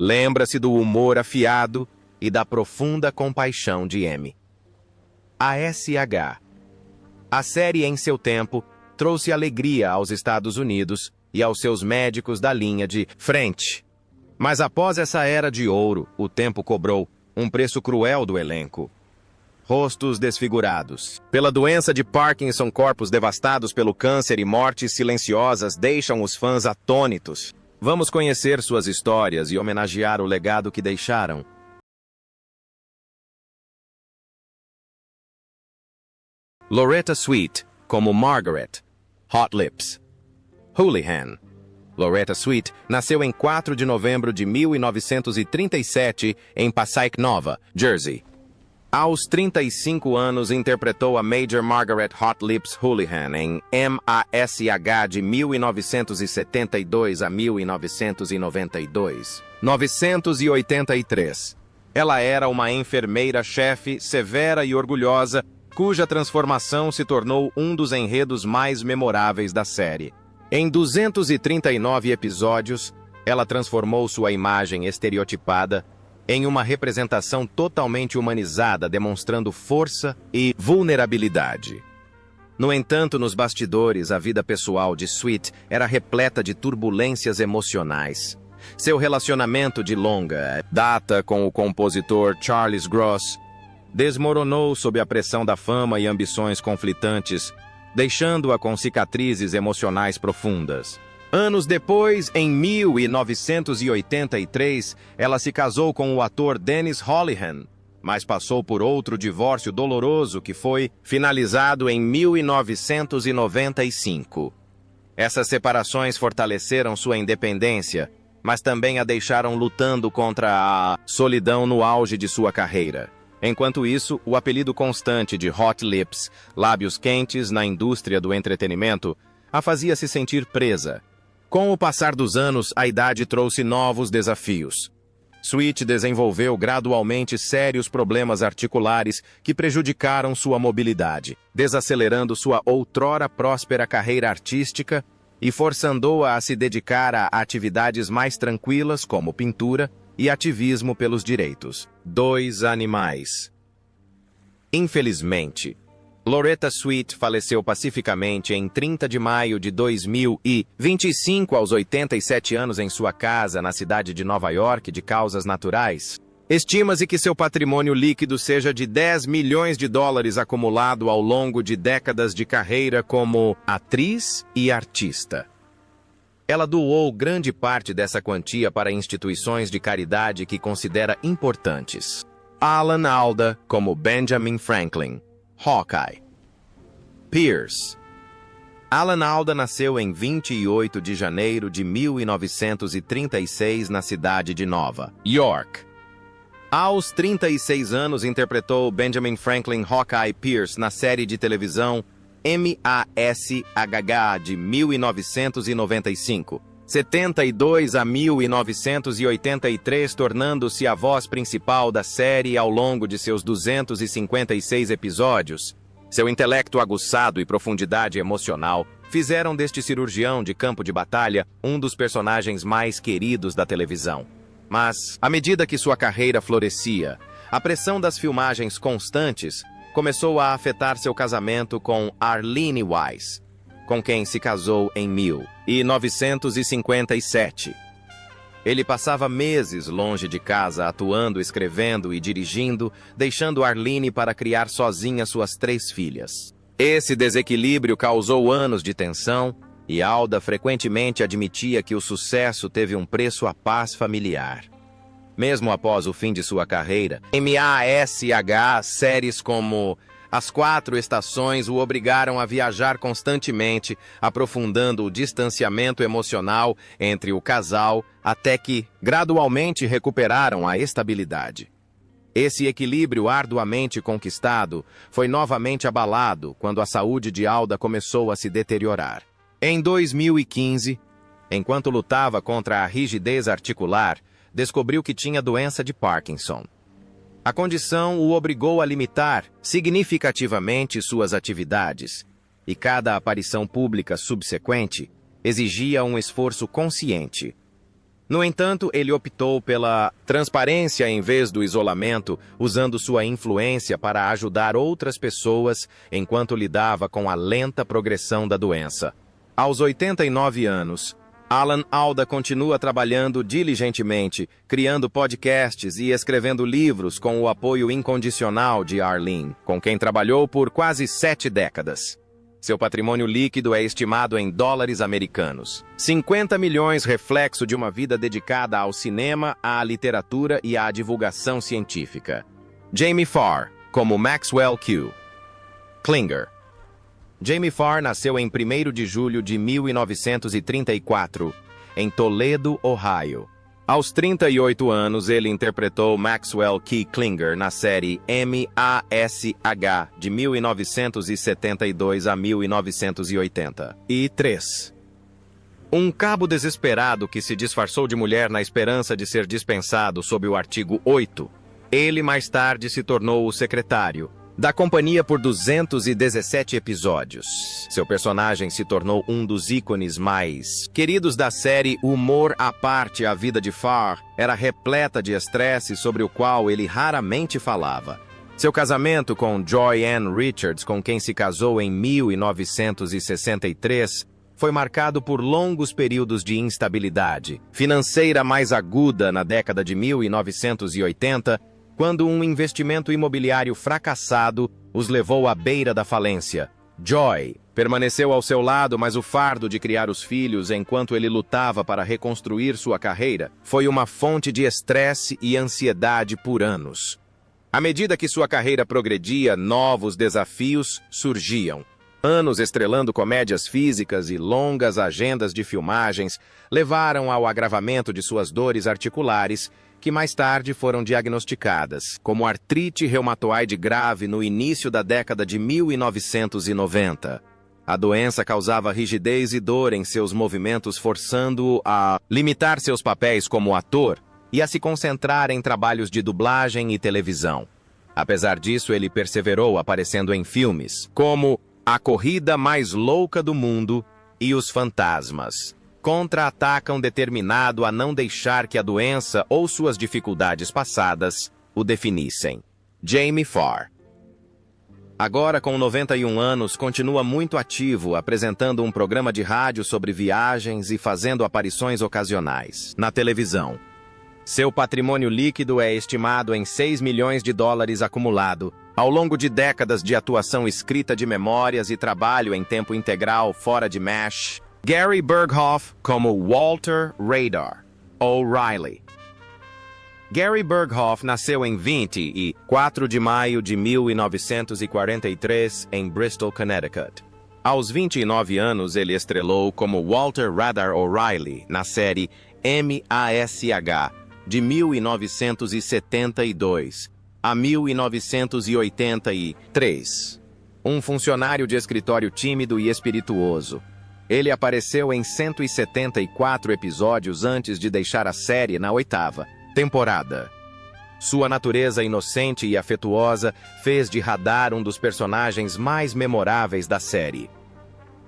Lembra-se do humor afiado e da profunda compaixão de Amy. A SH. A série, em seu tempo, trouxe alegria aos Estados Unidos e aos seus médicos da linha de frente. Mas após essa era de ouro, o tempo cobrou um preço cruel do elenco. Rostos desfigurados. Pela doença de Parkinson, corpos devastados pelo câncer e mortes silenciosas deixam os fãs atônitos. Vamos conhecer suas histórias e homenagear o legado que deixaram. Loretta Swit, como Margaret. Hot Lips. Houlihan. Loretta Swit nasceu em 4 de novembro de 1937 em Passaic Nova, Jersey. Aos 35 anos, interpretou a Major Margaret Hot Lips Houlihan em MASH de 1972 a 1992. 983. Ela era uma enfermeira-chefe severa e orgulhosa, cuja transformação se tornou um dos enredos mais memoráveis da série. Em 239 episódios, ela transformou sua imagem estereotipada em uma representação totalmente humanizada, demonstrando força e vulnerabilidade. No entanto, nos bastidores, a vida pessoal de Swit era repleta de turbulências emocionais. Seu relacionamento de longa data com o compositor Charles Gross desmoronou sob a pressão da fama e ambições conflitantes, deixando-a com cicatrizes emocionais profundas. Anos depois, em 1983, ela se casou com o ator Dennis Houlihan, mas passou por outro divórcio doloroso que foi finalizado em 1995. Essas separações fortaleceram sua independência, mas também a deixaram lutando contra a solidão no auge de sua carreira. Enquanto isso, o apelido constante de Hot Lips, lábios quentes na indústria do entretenimento, a fazia se sentir presa. Com o passar dos anos, a idade trouxe novos desafios. Swit desenvolveu gradualmente sérios problemas articulares que prejudicaram sua mobilidade, desacelerando sua outrora próspera carreira artística e forçando-a a se dedicar a atividades mais tranquilas como pintura e ativismo pelos direitos. 2 animais. Infelizmente, Loretta Swit faleceu pacificamente em 30 de maio de 2025 aos 87 anos em sua casa na cidade de Nova York de causas naturais. Estima-se que seu patrimônio líquido seja de 10 milhões de dólares acumulado ao longo de décadas de carreira como atriz e artista. Ela doou grande parte dessa quantia para instituições de caridade que considera importantes. Alan Alda como Benjamin Franklin. Hawkeye. Pierce. Alan Alda nasceu em 28 de janeiro de 1936 na cidade de Nova York. Aos 36 anos, interpretou Benjamin Franklin Hawkeye Pierce na série de televisão MASH de 1995. 72 a 1983, tornando-se a voz principal da série ao longo de seus 256 episódios. Seu intelecto aguçado e profundidade emocional fizeram deste cirurgião de campo de batalha um dos personagens mais queridos da televisão. Mas, à medida que sua carreira florescia, a pressão das filmagens constantes começou a afetar seu casamento com Arlene Weiss, com quem se casou em 1957. Ele passava meses longe de casa, atuando, escrevendo e dirigindo, deixando Arlene para criar sozinha suas 3 filhas. Esse desequilíbrio causou anos de tensão, e Alda frequentemente admitia que o sucesso teve um preço à paz familiar. Mesmo após o fim de sua carreira, MASH, séries como As 4 Estações o obrigaram a viajar constantemente, aprofundando o distanciamento emocional entre o casal, até que, gradualmente, recuperaram a estabilidade. Esse equilíbrio arduamente conquistado foi novamente abalado quando a saúde de Alda começou a se deteriorar. Em 2015, enquanto lutava contra a rigidez articular, descobriu que tinha doença de Parkinson. A condição o obrigou a limitar significativamente suas atividades, e cada aparição pública subsequente exigia um esforço consciente. No entanto, ele optou pela transparência em vez do isolamento, usando sua influência para ajudar outras pessoas enquanto lidava com a lenta progressão da doença. Aos 89 anos, Alan Alda continua trabalhando diligentemente, criando podcasts e escrevendo livros com o apoio incondicional de Arlene, com quem trabalhou por quase 7 décadas. Seu patrimônio líquido é estimado em dólares americanos. 50 milhões reflexo de uma vida dedicada ao cinema, à literatura e à divulgação científica. Jamie Farr, como Maxwell Q. Klinger. Jamie Farr nasceu em 1º de julho de 1934, em Toledo, Ohio. Aos 38 anos, ele interpretou Maxwell Q. Klinger na série M.A.S.H. de 1972 a 1983. Um cabo desesperado que se disfarçou de mulher na esperança de ser dispensado sob o artigo 8. Ele mais tarde se tornou o secretário da companhia por 217 episódios. Seu personagem se tornou um dos ícones mais queridos da série. Humor à parte, a vida de Farr era repleta de estresse sobre o qual ele raramente falava. Seu casamento com Joy Ann Richards, com quem se casou em 1963, foi marcado por longos períodos de instabilidade financeira mais aguda na década de 1980, quando um investimento imobiliário fracassado os levou à beira da falência. Joy permaneceu ao seu lado, mas o fardo de criar os filhos enquanto ele lutava para reconstruir sua carreira foi uma fonte de estresse e ansiedade por anos. À medida que sua carreira progredia, novos desafios surgiam. Anos estrelando comédias físicas e longas agendas de filmagens levaram ao agravamento de suas dores articulares, que mais tarde foram diagnosticadas como artrite reumatoide grave no início da década de 1990. A doença causava rigidez e dor em seus movimentos, forçando-o a limitar seus papéis como ator e a se concentrar em trabalhos de dublagem e televisão. Apesar disso, ele perseverou aparecendo em filmes como A Corrida Mais Louca do Mundo e Os Fantasmas. Contra-atacam, determinado a não deixar que a doença ou suas dificuldades passadas o definissem. Jamie Farr. Agora, com 91 anos, continua muito ativo, apresentando um programa de rádio sobre viagens e fazendo aparições ocasionais na televisão. Seu patrimônio líquido é estimado em 6 milhões de dólares acumulado, ao longo de décadas de atuação escrita de memórias e trabalho em tempo integral fora de MASH. Gary Berghoff como Walter Radar O'Reilly. Gary Berghoff nasceu em 24 de maio de 1943 em Bristol, Connecticut. Aos 29 anos, ele estrelou como Walter Radar O'Reilly na série M.A.S.H. de 1972 a 1983. Um funcionário de escritório tímido e espirituoso. Ele apareceu em 174 episódios antes de deixar a série na 8ª temporada. Sua natureza inocente e afetuosa fez de Radar um dos personagens mais memoráveis da série.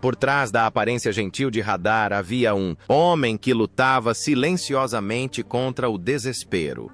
Por trás da aparência gentil de Radar havia um homem que lutava silenciosamente contra o desespero.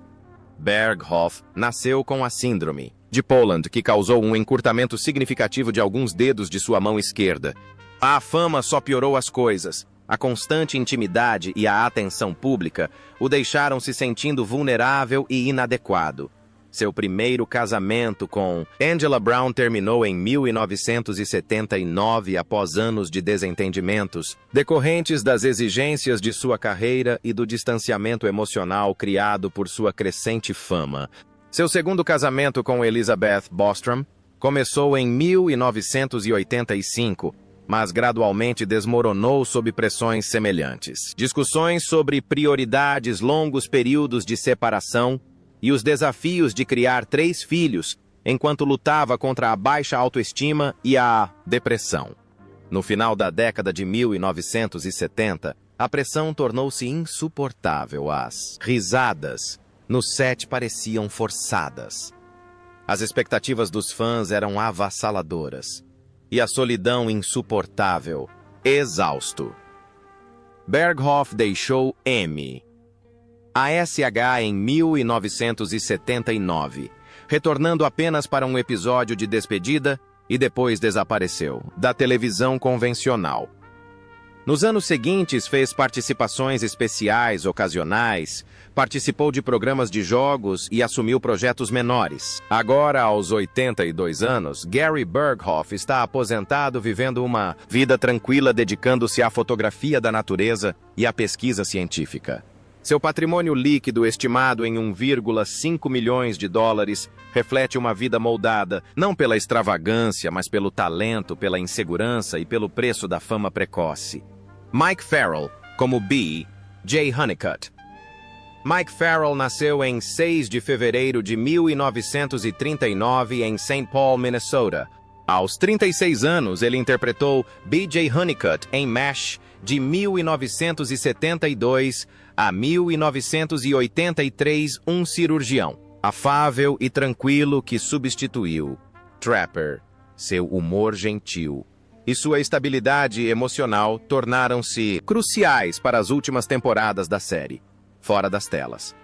Berghoff nasceu com a síndrome de Poland, que causou um encurtamento significativo de alguns dedos de sua mão esquerda. A fama só piorou as coisas. A constante intimidade e a atenção pública o deixaram se sentindo vulnerável e inadequado. Seu primeiro casamento com Angela Brown terminou em 1979 após anos de desentendimentos, decorrentes das exigências de sua carreira e do distanciamento emocional criado por sua crescente fama. Seu segundo casamento com Elizabeth Bostrom começou em 1985, mas gradualmente desmoronou sob pressões semelhantes. Discussões sobre prioridades, longos períodos de separação e os desafios de criar 3 filhos, enquanto lutava contra a baixa autoestima e a depressão. No final da década de 1970, a pressão tornou-se insuportável. As risadas no set pareciam forçadas. As expectativas dos fãs eram avassaladoras. E a solidão insuportável. Exausto. Berghoff deixou M. a SH em 1979, retornando apenas para um episódio de despedida e depois desapareceu da televisão convencional. Nos anos seguintes, fez participações especiais ocasionais, participou de programas de jogos e assumiu projetos menores. Agora, aos 82 anos, Gary Berghoff está aposentado, vivendo uma vida tranquila, dedicando-se à fotografia da natureza e à pesquisa científica. Seu patrimônio líquido, estimado em 1,5 milhões de dólares, reflete uma vida moldada, não pela extravagância, mas pelo talento, pela insegurança e pelo preço da fama precoce. Mike Farrell, como B. J. Honeycutt. Mike Farrell nasceu em 6 de fevereiro de 1939 em St. Paul, Minnesota. Aos 36 anos, ele interpretou B.J. Honeycutt em MASH de 1972 a 1983, um cirurgião afável e tranquilo que substituiu Trapper. Seu humor gentil e sua estabilidade emocional tornaram-se cruciais para as últimas temporadas da série, fora das telas.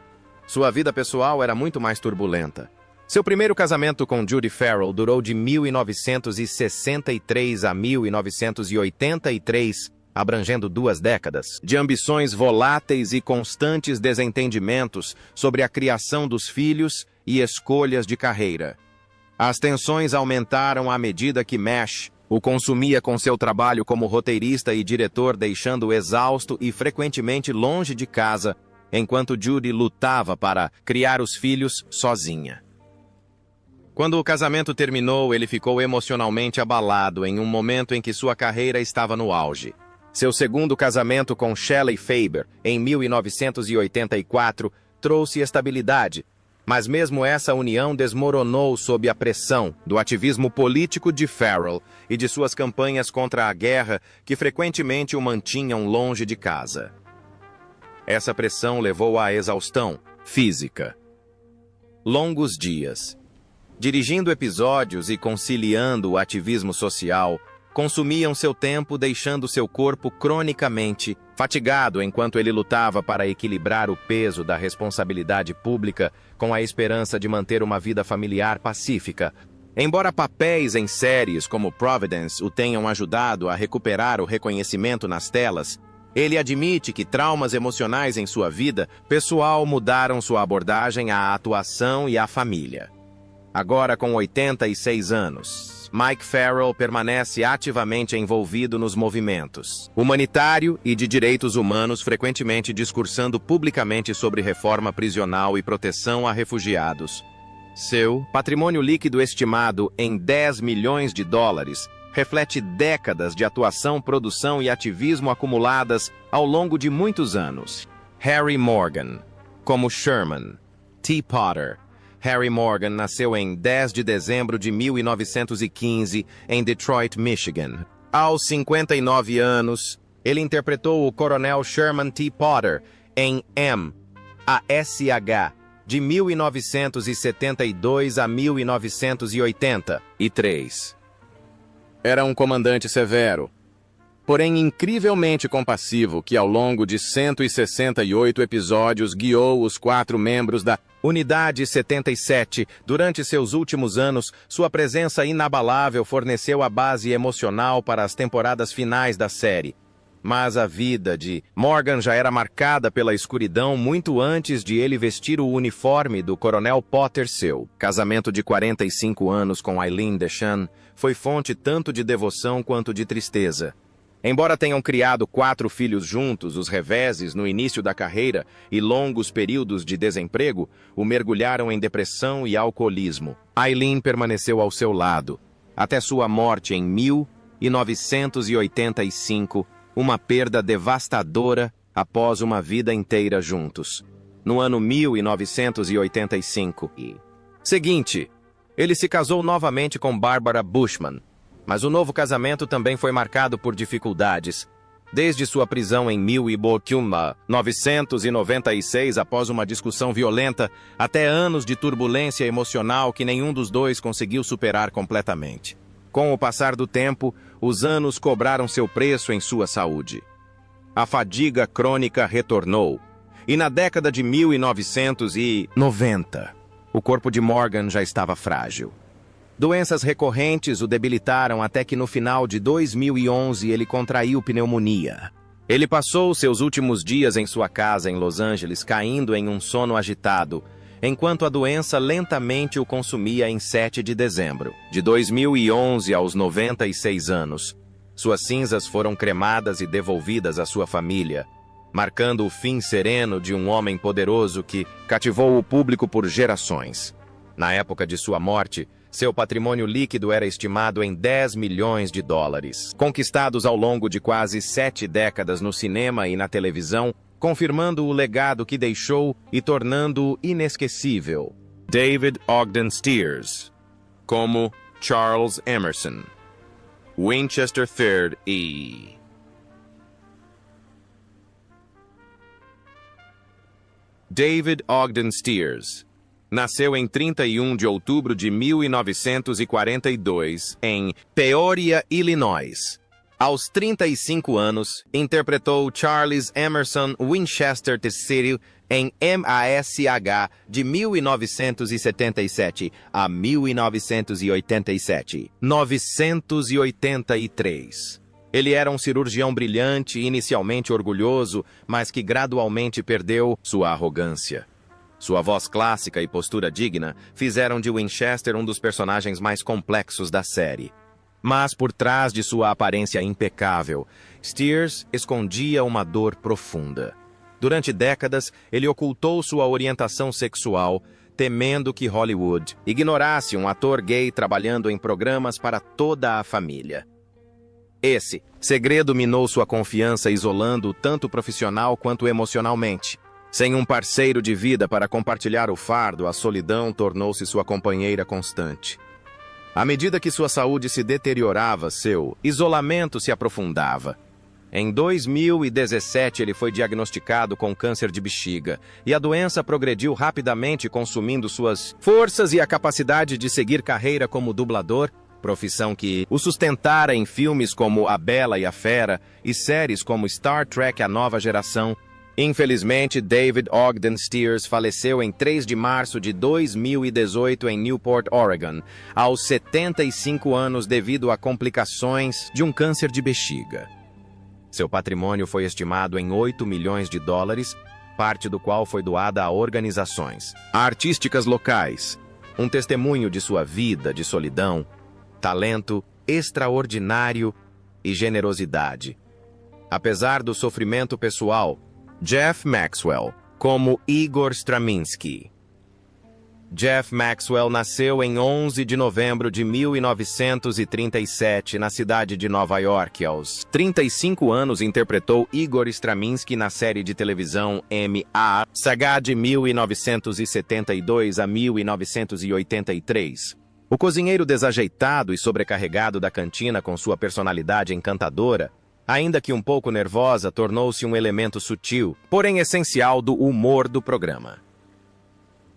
Sua vida pessoal era muito mais turbulenta. Seu primeiro casamento com Judy Farrell durou de 1963 a 1983, abrangendo 2 décadas de ambições voláteis e constantes desentendimentos sobre a criação dos filhos e escolhas de carreira. As tensões aumentaram à medida que MASH o consumia com seu trabalho como roteirista e diretor, deixando-o exausto e frequentemente longe de casa, enquanto Judy lutava para criar os filhos sozinha. Quando o casamento terminou, ele ficou emocionalmente abalado em um momento em que sua carreira estava no auge. Seu segundo casamento com Shelley Faber, em 1984, trouxe estabilidade, mas mesmo essa união desmoronou sob a pressão do ativismo político de Farrell e de suas campanhas contra a guerra, que frequentemente o mantinham longe de casa. Essa pressão levou à exaustão física. Longos dias, dirigindo episódios e conciliando o ativismo social, consumiam seu tempo, deixando seu corpo cronicamente fatigado enquanto ele lutava para equilibrar o peso da responsabilidade pública com a esperança de manter uma vida familiar pacífica. Embora papéis em séries como Providence o tenham ajudado a recuperar o reconhecimento nas telas, ele admite que traumas emocionais em sua vida pessoal mudaram sua abordagem à atuação e à família. Agora com 86 anos, Mike Farrell permanece ativamente envolvido nos movimentos humanitário e de direitos humanos, frequentemente discursando publicamente sobre reforma prisional e proteção a refugiados. Seu patrimônio líquido, estimado em 10 milhões de dólares, reflete décadas de atuação, produção e ativismo acumuladas ao longo de muitos anos. Harry Morgan, como Sherman T. Potter. Harry Morgan nasceu em 10 de dezembro de 1915 em Detroit, Michigan. Aos 59 anos, ele interpretou o coronel Sherman T. Potter em M, a SH, de 1972 a 1983. Era um comandante severo, porém incrivelmente compassivo, que ao longo de 168 episódios guiou os 4 membros da Unidade 77. Durante seus últimos anos, sua presença inabalável forneceu a base emocional para as temporadas finais da série. Mas a vida de Morgan já era marcada pela escuridão muito antes de ele vestir o uniforme do Coronel Potter. Seu casamento de 45 anos com Eileen Deschanel foi fonte tanto de devoção quanto de tristeza. Embora tenham criado 4 filhos juntos, os reveses no início da carreira e longos períodos de desemprego o mergulharam em depressão e alcoolismo. Eileen permaneceu ao seu lado, até sua morte em 1985, uma perda devastadora após uma vida inteira juntos. No ano 1985 seguinte, ele se casou novamente com Barbara Bushman, mas o novo casamento também foi marcado por dificuldades. Desde sua prisão em 1996, após uma discussão violenta, até anos de turbulência emocional que nenhum dos dois conseguiu superar completamente. Com o passar do tempo, os anos cobraram seu preço em sua saúde. A fadiga crônica retornou, e na década de 1990, o corpo de Morgan já estava frágil. Doenças recorrentes o debilitaram até que no final de 2011 ele contraiu pneumonia. Ele passou seus últimos dias em sua casa em Los Angeles caindo em um sono agitado, enquanto a doença lentamente o consumia em 7 de dezembro de 2011 aos 96 anos. Suas cinzas foram cremadas e devolvidas à sua família, marcando o fim sereno de um homem poderoso que cativou o público por gerações. Na época de sua morte, seu patrimônio líquido era estimado em 10 milhões de dólares, conquistados ao longo de quase 7 décadas no cinema e na televisão, confirmando o legado que deixou e tornando-o inesquecível. David Ogden Stiers, como Charles Emerson, Winchester III e... David Ogden Stiers nasceu em 31 de outubro de 1942 em Peoria, Illinois. Aos 35 anos, interpretou Charles Emerson Winchester III em MASH de 1977 a 1987. 983. Ele era um cirurgião brilhante, inicialmente orgulhoso, mas que gradualmente perdeu sua arrogância. Sua voz clássica e postura digna fizeram de Winchester um dos personagens mais complexos da série. Mas por trás de sua aparência impecável, Stiers escondia uma dor profunda. Durante décadas, ele ocultou sua orientação sexual, temendo que Hollywood ignorasse um ator gay trabalhando em programas para toda a família. Esse segredo minou sua confiança, isolando-o tanto profissional quanto emocionalmente. Sem um parceiro de vida para compartilhar o fardo, a solidão tornou-se sua companheira constante. À medida que sua saúde se deteriorava, seu isolamento se aprofundava. Em 2017, ele foi diagnosticado com câncer de bexiga, e a doença progrediu rapidamente, consumindo suas forças e a capacidade de seguir carreira como dublador, profissão que o sustentara em filmes como A Bela e a Fera e séries como Star Trek: A Nova Geração. Infelizmente, David Ogden Stiers faleceu em 3 de março de 2018 em Newport, Oregon, aos 75 anos devido a complicações de um câncer de bexiga. Seu patrimônio foi estimado em 8 milhões de dólares, parte do qual foi doada a organizações artísticas locais, um testemunho de sua vida de solidão, talento extraordinário e generosidade. Apesar do sofrimento pessoal, Jeff Maxwell, como Igor Straminski. Jeff Maxwell nasceu em 11 de novembro de 1937 na cidade de Nova York. Aos 35 anos, interpretou Igor Straminski na série de televisão MASH de 1972 a 1983. O cozinheiro desajeitado e sobrecarregado da cantina com sua personalidade encantadora, ainda que um pouco nervosa, tornou-se um elemento sutil, porém essencial do humor do programa.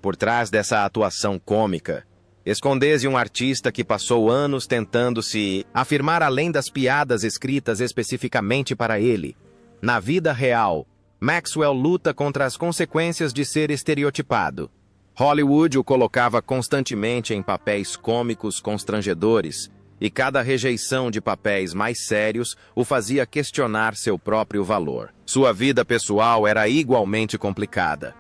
Por trás dessa atuação cômica, esconde-se um artista que passou anos tentando se afirmar além das piadas escritas especificamente para ele. Na vida real, Maxwell luta contra as consequências de ser estereotipado. Hollywood o colocava constantemente em papéis cômicos constrangedores, e cada rejeição de papéis mais sérios o fazia questionar seu próprio valor. Sua vida pessoal era igualmente complicada.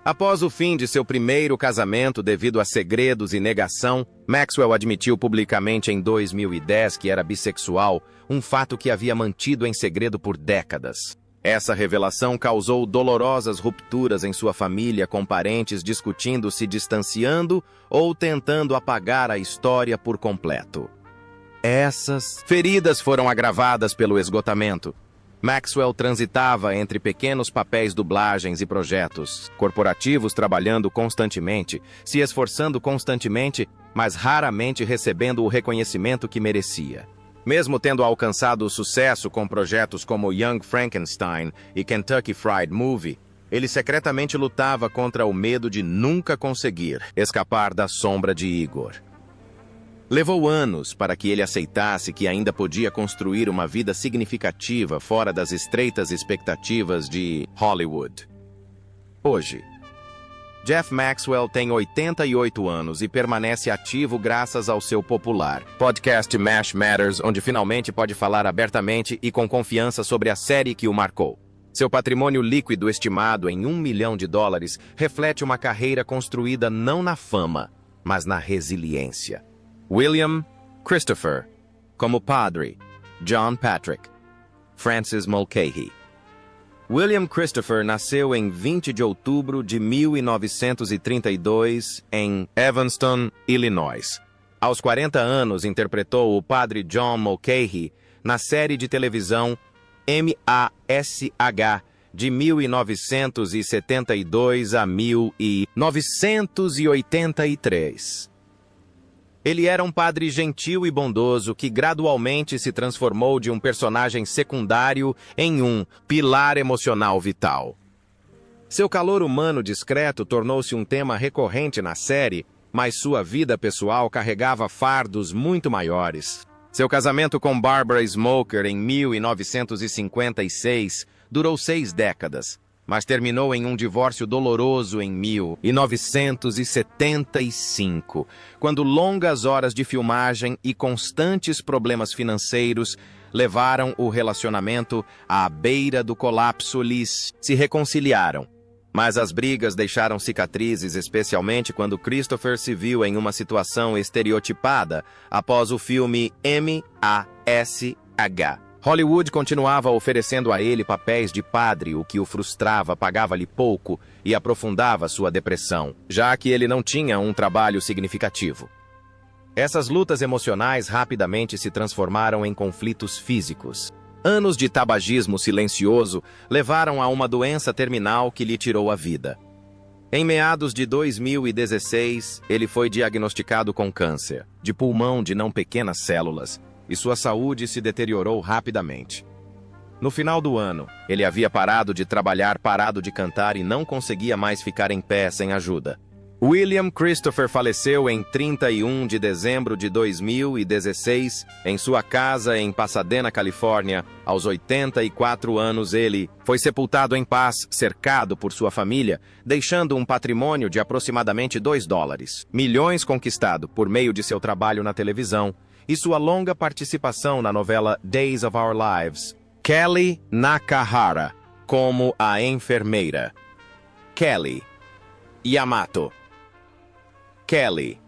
Após o fim de seu primeiro casamento devido a segredos e negação, Maxwell admitiu publicamente em 2010 que era bissexual, um fato que havia mantido em segredo por décadas. Essa revelação causou dolorosas rupturas em sua família, com parentes discutindo, se distanciando ou tentando apagar a história por completo. Essas feridas foram agravadas pelo esgotamento. Maxwell transitava entre pequenos papéis, dublagens e projetos corporativos, trabalhando constantemente, se esforçando constantemente, mas raramente recebendo o reconhecimento que merecia. Mesmo tendo alcançado o sucesso com projetos como Young Frankenstein e Kentucky Fried Movie, ele secretamente lutava contra o medo de nunca conseguir escapar da sombra de Igor. Levou anos para que ele aceitasse que ainda podia construir uma vida significativa fora das estreitas expectativas de Hollywood. hoje. Jeff Maxwell tem 88 anos e permanece ativo graças ao seu popular podcast MASH Matters, onde finalmente pode falar abertamente e com confiança sobre a série que o marcou. Seu patrimônio líquido estimado em $1 milhão reflete uma carreira construída não na fama, mas na resiliência. William Christopher, como padre, John Patrick, Francis Mulcahy. William Christopher nasceu em 20 de outubro de 1932 em Evanston, Illinois. Aos 40 anos, interpretou o padre John Mulcahy na série de televisão MASH de 1972 a 1983. Ele era um padre gentil e bondoso que gradualmente se transformou de um personagem secundário em um pilar emocional vital. Seu calor humano discreto tornou-se um tema recorrente na série, mas sua vida pessoal carregava fardos muito maiores. Seu casamento com Barbara Smoker em 1956 durou 6 décadas, mas terminou em um divórcio doloroso em 1975, quando longas horas de filmagem e constantes problemas financeiros levaram o relacionamento à beira do colapso. Eles se reconciliaram, mas as brigas deixaram cicatrizes, especialmente quando Christopher se viu em uma situação estereotipada após o filme MASH. Hollywood continuava oferecendo a ele papéis de padre, o que o frustrava, pagava-lhe pouco e aprofundava sua depressão, já que ele não tinha um trabalho significativo. Essas lutas emocionais rapidamente se transformaram em conflitos físicos. Anos de tabagismo silencioso levaram a uma doença terminal que lhe tirou a vida. Em meados de 2016, ele foi diagnosticado com câncer de pulmão de não pequenas células, e sua saúde se deteriorou rapidamente. No final do ano, ele havia parado de trabalhar, parado de cantar e não conseguia mais ficar em pé sem ajuda. William Christopher faleceu em 31 de dezembro de 2016, em sua casa em Pasadena, Califórnia. Aos 84 anos, ele foi sepultado em paz, cercado por sua família, deixando um patrimônio de aproximadamente $2 milhões conquistado por meio de seu trabalho na televisão e sua longa participação na novela Days of Our Lives. Kelly Nakahara, como a enfermeira. Kelly Yamato. Kelly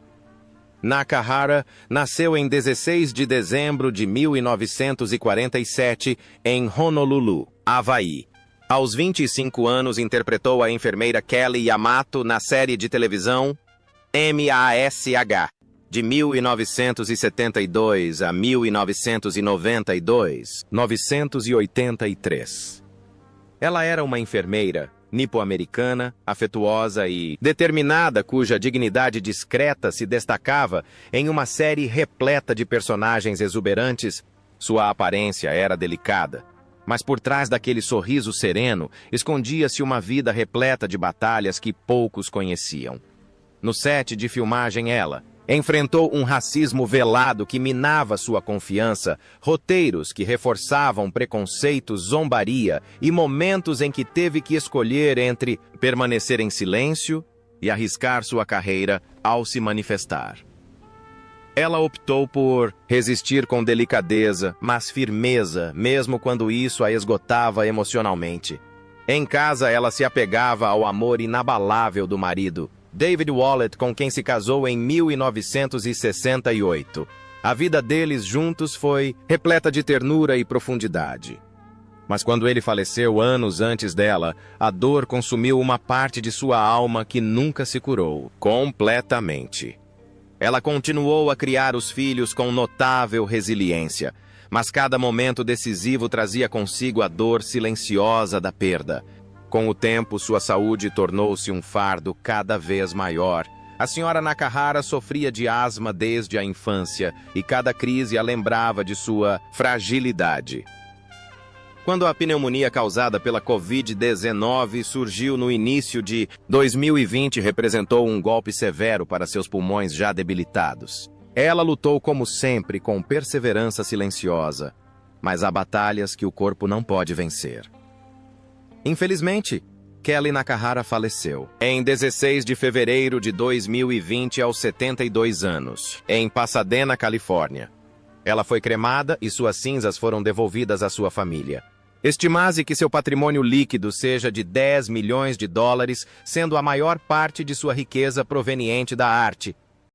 Nakahara nasceu em 16 de dezembro de 1947 em Honolulu, Havaí. Aos 25 anos, interpretou a enfermeira Kelly Yamato na série de televisão MASH, de 1972 a 1992, 983. Ela era uma enfermeira nipo-americana, afetuosa e determinada, cuja dignidade discreta se destacava em uma série repleta de personagens exuberantes. Sua aparência era delicada, mas por trás daquele sorriso sereno escondia-se uma vida repleta de batalhas que poucos conheciam. No set de filmagem, ela enfrentou um racismo velado que minava sua confiança, roteiros que reforçavam preconceitos, zombaria e momentos em que teve que escolher entre permanecer em silêncio e arriscar sua carreira ao se manifestar. Ela optou por resistir com delicadeza, mas firmeza, mesmo quando isso a esgotava emocionalmente. Em casa, ela se apegava ao amor inabalável do marido, David Wallet, com quem se casou em 1968. A vida deles juntos foi repleta de ternura e profundidade. Mas quando ele faleceu anos antes dela, a dor consumiu uma parte de sua alma que nunca se curou completamente. Ela continuou a criar os filhos com notável resiliência, mas cada momento decisivo trazia consigo a dor silenciosa da perda. Com o tempo, sua saúde tornou-se um fardo cada vez maior. A senhora Nakahara sofria de asma desde a infância e cada crise a lembrava de sua fragilidade. Quando a pneumonia causada pela Covid-19 surgiu no início de 2020, representou um golpe severo para seus pulmões já debilitados. Ela lutou como sempre com perseverança silenciosa, mas há batalhas que o corpo não pode vencer. Infelizmente, Kelly Nakahara faleceu em 16 de fevereiro de 2020 aos 72 anos, em Pasadena, Califórnia. Ela foi cremada e suas cinzas foram devolvidas à sua família. Estima-se que seu patrimônio líquido seja de 10 milhões de dólares, sendo a maior parte de sua riqueza proveniente da arte.